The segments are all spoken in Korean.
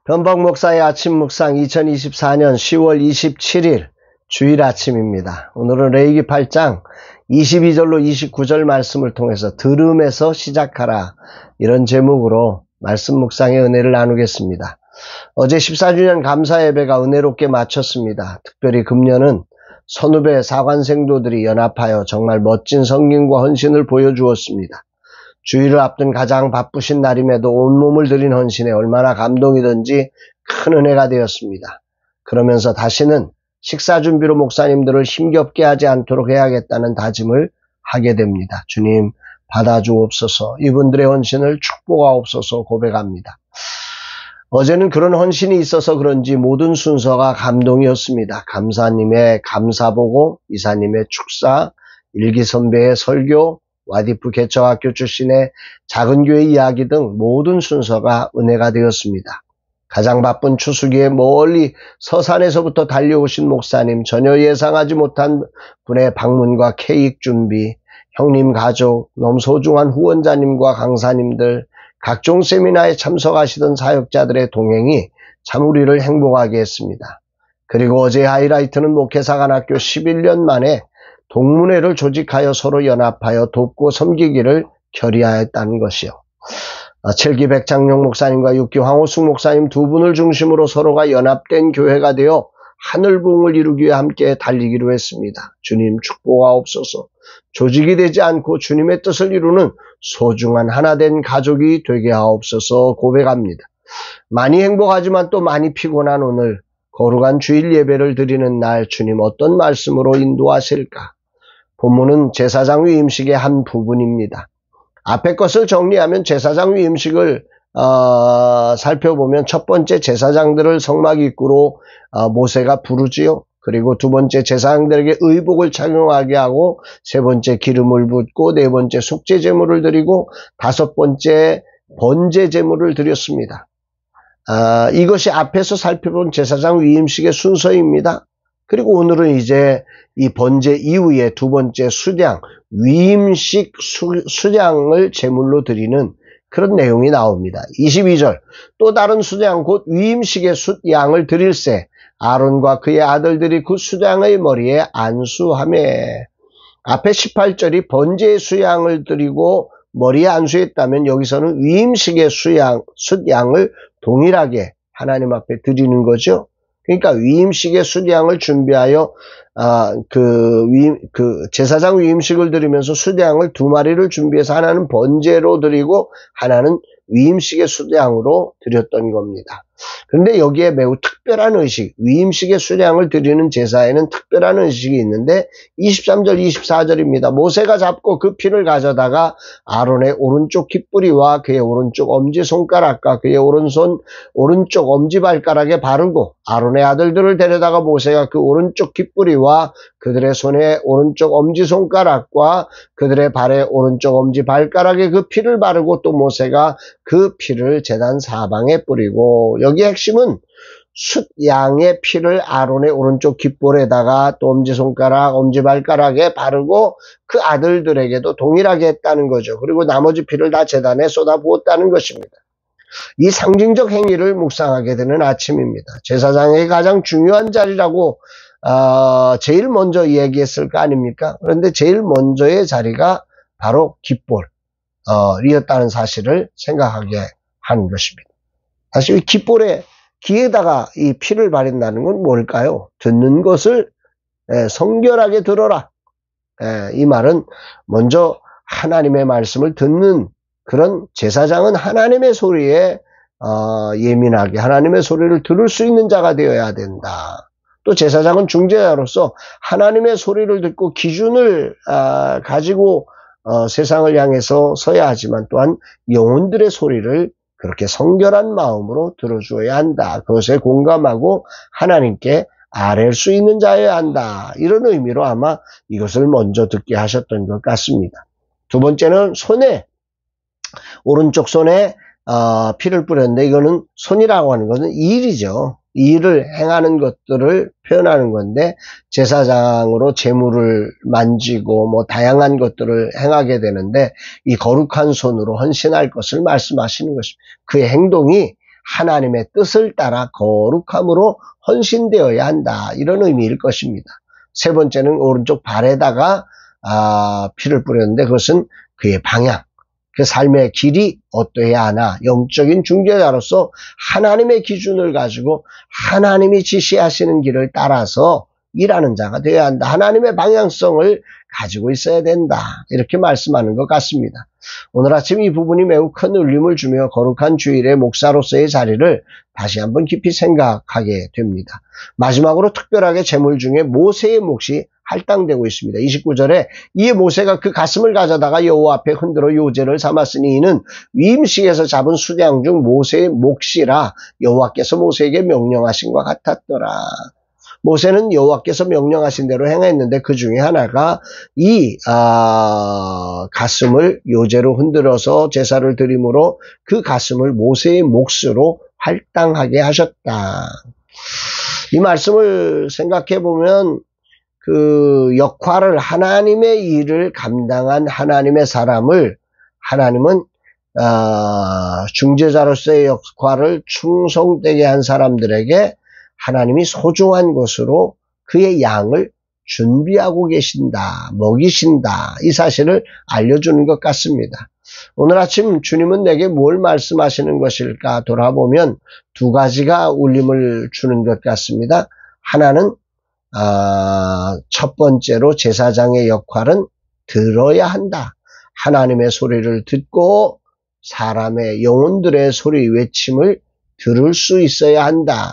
변박 목사의 아침 묵상 2024년 10월 27일 주일 아침입니다. 오늘은 레위기 8장 22절로 29절 말씀을 통해서 들음에서 시작하라, 이런 제목으로 말씀 묵상의 은혜를 나누겠습니다. 어제 14주년 감사 예배가 은혜롭게 마쳤습니다. 특별히 금년은 선후배 사관생도들이 연합하여 정말 멋진 성김과 헌신을 보여주었습니다. 주일을 앞둔 가장 바쁘신 날임에도 온몸을 들인 헌신에 얼마나 감동이든지 큰 은혜가 되었습니다. 그러면서 다시는 식사 준비로 목사님들을 힘겹게 하지 않도록 해야겠다는 다짐을 하게 됩니다. 주님 받아주옵소서, 이분들의 헌신을 축복하옵소서 고백합니다. 어제는 그런 헌신이 있어서 그런지 모든 순서가 감동이었습니다. 감사님의 감사보고, 이사님의 축사, 일기선배의 설교, 와디프 개척학교 출신의 작은 교회 이야기 등 모든 순서가 은혜가 되었습니다. 가장 바쁜 추수기에 멀리 서산에서부터 달려오신 목사님, 전혀 예상하지 못한 분의 방문과 케이크 준비, 형님 가족, 너무 소중한 후원자님과 강사님들, 각종 세미나에 참석하시던 사역자들의 동행이 참 우리를 행복하게 했습니다. 그리고 어제 하이라이트는 목회사관학교 11년 만에 동문회를 조직하여 서로 연합하여 돕고 섬기기를 결의하였다는 것이요. 7기 백장용 목사님과 6기 황호숙 목사님 두 분을 중심으로 서로가 연합된 교회가 되어 하늘부흥을 이루기 위해 함께 달리기로 했습니다. 주님 축복하옵소서. 조직이 되지 않고 주님의 뜻을 이루는 소중한 하나된 가족이 되게 하옵소서 고백합니다. 많이 행복하지만 또 많이 피곤한 오늘 거룩한 주일 예배를 드리는 날, 주님 어떤 말씀으로 인도하실까? 본문은 제사장 위임식의 한 부분입니다. 앞에 것을 정리하면 제사장 위임식을 살펴보면 첫 번째 제사장들을 성막 입구로 모세가 부르지요. 그리고 두 번째 제사장들에게 의복을 착용하게 하고, 세 번째 기름을 붓고, 네 번째 속죄 제물을 드리고, 다섯 번째 번제 제물을 드렸습니다. 이것이 앞에서 살펴본 제사장 위임식의 순서입니다. 그리고 오늘은 이제 이 번제 이후에 두 번째 수량, 위임식 수량을 제물로 드리는 그런 내용이 나옵니다. 22절, 또 다른 수량 곧 위임식의 수양을 드릴새 아론과 그의 아들들이 그 수량의 머리에 안수하매. 앞에 18절이 번제의 수양을 드리고 머리에 안수했다면 여기서는 위임식의 수양을 동일하게 하나님 앞에 드리는 거죠. 그러니까 위임식의 수량을 준비하여 제사장 위임식을 드리면서 수량을 두 마리를 준비해서 하나는 번제로 드리고 하나는 위임식의 수량으로 드렸던 겁니다. 그런데 여기에 매우 특별한 의식, 위임식의 수량을 드리는 제사에는 특별한 의식이 있는데 23절 24절입니다. 모세가 잡고 그 피를 가져다가 아론의 오른쪽 깃뿌리와 그의 오른쪽 엄지손가락과 그의 오른쪽 엄지발가락에 바르고, 아론의 아들들을 데려다가 모세가 그 오른쪽 깃뿌리와 그들의 손의 오른쪽 엄지손가락과 그들의 발의 오른쪽 엄지발가락에 그 피를 바르고, 또 모세가 그 피를 제단 사방에 뿌리고, 여기 핵심은 숫양의 피를 아론의 오른쪽 깃볼에다가 또 엄지손가락, 엄지발가락에 바르고 그 아들들에게도 동일하게 했다는 거죠. 그리고 나머지 피를 다 제단에 쏟아부었다는 것입니다. 이 상징적 행위를 묵상하게 되는 아침입니다. 제사장의 가장 중요한 자리라고 제일 먼저 얘기했을 거 아닙니까? 그런데 제일 먼저의 자리가 바로 깃볼이었다는 사실을 생각하게 하는 것입니다. 사실 이 깃볼에 귀에다가 이 피를 바른다는 건 뭘까요? 듣는 것을 성결하게 들어라. 이 말은 먼저 하나님의 말씀을 듣는 그런 제사장은 하나님의 소리에 예민하게 하나님의 소리를 들을 수 있는 자가 되어야 된다. 또 제사장은 중재자로서 하나님의 소리를 듣고 기준을 가지고 세상을 향해서 서야 하지만 또한 영혼들의 소리를 그렇게 성결한 마음으로 들어주어야 한다. 그것에 공감하고 하나님께 아뢰 수 있는 자여야 한다. 이런 의미로 아마 이것을 먼저 듣게 하셨던 것 같습니다. 두 번째는 오른쪽 손에 피를 뿌렸는데, 이거는 손이라고 하는 것은 일이죠. 일을 행하는 것들을 표현하는 건데, 제사장으로 제물을 만지고 뭐 다양한 것들을 행하게 되는데, 이 거룩한 손으로 헌신할 것을 말씀하시는 것입니다. 그의 행동이 하나님의 뜻을 따라 거룩함으로 헌신되어야 한다. 이런 의미일 것입니다. 세 번째는 오른쪽 발에다가 피를 뿌렸는데 그것은 그의 방향, 그 삶의 길이 어떠해야 하나, 영적인 중재자로서 하나님의 기준을 가지고 하나님이 지시하시는 길을 따라서 일하는 자가 되어야 한다. 하나님의 방향성을 가지고 있어야 된다. 이렇게 말씀하는 것 같습니다. 오늘 아침 이 부분이 매우 큰 울림을 주며 거룩한 주일의 목사로서의 자리를 다시 한번 깊이 생각하게 됩니다. 마지막으로 특별하게 제물 중에 모세의 몫이 할당되고 있습니다. 29절에 이 모세가 그 가슴을 가져다가 여호와 앞에 흔들어 요제를 삼았으니 이는 위임식에서 잡은 수량 중 모세의 몫이라 여호와께서 모세에게 명령하신 것 같았더라. 모세는 여호와께서 명령하신 대로 행했는데 그 중에 하나가 이 가슴을 요제로 흔들어서 제사를 드림으로 그 가슴을 모세의 몫으로 할당하게 하셨다. 이 말씀을 생각해 보면 그 역할을 하나님의 일을 감당한 하나님의 사람을 하나님은 중재자로서의 역할을 충성되게 한 사람들에게 하나님이 소중한 것으로 그의 양을 준비하고 계신다, 먹이신다, 이 사실을 알려주는 것 같습니다. 오늘 아침 주님은 내게 뭘 말씀하시는 것일까 돌아보면 두 가지가 울림을 주는 것 같습니다. 하나는 첫 번째로 제사장의 역할은 들어야 한다. 하나님의 소리를 듣고 사람의 영혼들의 소리 외침을 들을 수 있어야 한다.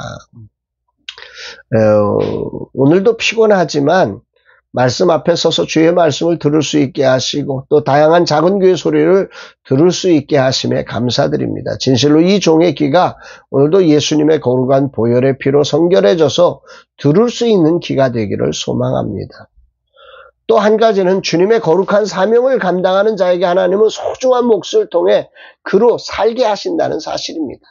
오늘도 피곤하지만 말씀 앞에 서서 주의 말씀을 들을 수 있게 하시고 또 다양한 작은 교회 소리를 들을 수 있게 하심에 감사드립니다. 진실로 이 종의 귀가 오늘도 예수님의 거룩한 보혈의 피로 성결해져서 들을 수 있는 귀가 되기를 소망합니다. 또 한 가지는 주님의 거룩한 사명을 감당하는 자에게 하나님은 소중한 몫을 통해 그로 살게 하신다는 사실입니다.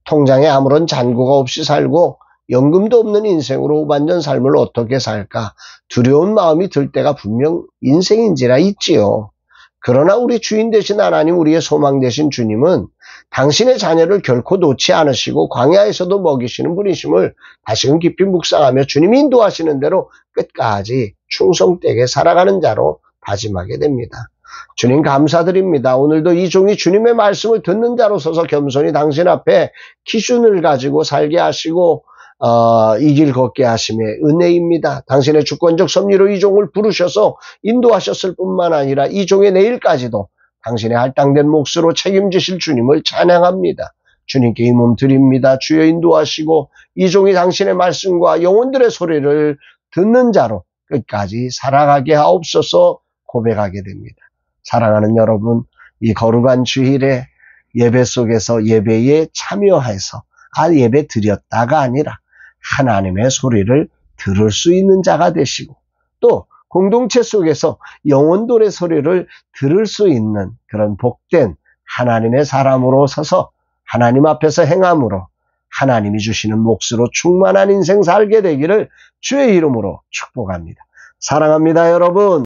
통장에 아무런 잔고가 없이 살고 연금도 없는 인생으로 후반전 삶을 어떻게 살까 두려운 마음이 들 때가 분명 인생인지라 있지요. 그러나 우리 주인 되신 하나님, 우리의 소망 되신 주님은 당신의 자녀를 결코 놓지 않으시고 광야에서도 먹이시는 분이심을 다시금 깊이 묵상하며 주님이 인도하시는 대로 끝까지 충성되게 살아가는 자로 다짐하게 됩니다. 주님 감사드립니다. 오늘도 이 종이 주님의 말씀을 듣는 자로 서서 겸손히 당신 앞에 기준을 가지고 살게 하시고 이 길 걷게 하심의 은혜입니다. 당신의 주권적 섭리로 이 종을 부르셔서 인도하셨을 뿐만 아니라 이 종의 내일까지도 당신의 할당된 몫으로 책임지실 주님을 찬양합니다. 주님께 이 몸 드립니다. 주여 인도하시고 이 종이 당신의 말씀과 영혼들의 소리를 듣는 자로 끝까지 살아가게 하옵소서 고백하게 됩니다. 사랑하는 여러분, 이 거룩한 주일에 예배 속에서 예배에 참여해서 예배 드렸다가 아니라 하나님의 소리를 들을 수 있는 자가 되시고 또 공동체 속에서 영혼들의 소리를 들을 수 있는 그런 복된 하나님의 사람으로 서서 하나님 앞에서 행함으로 하나님이 주시는 몫으로 충만한 인생 살게 되기를 주의 이름으로 축복합니다. 사랑합니다, 여러분.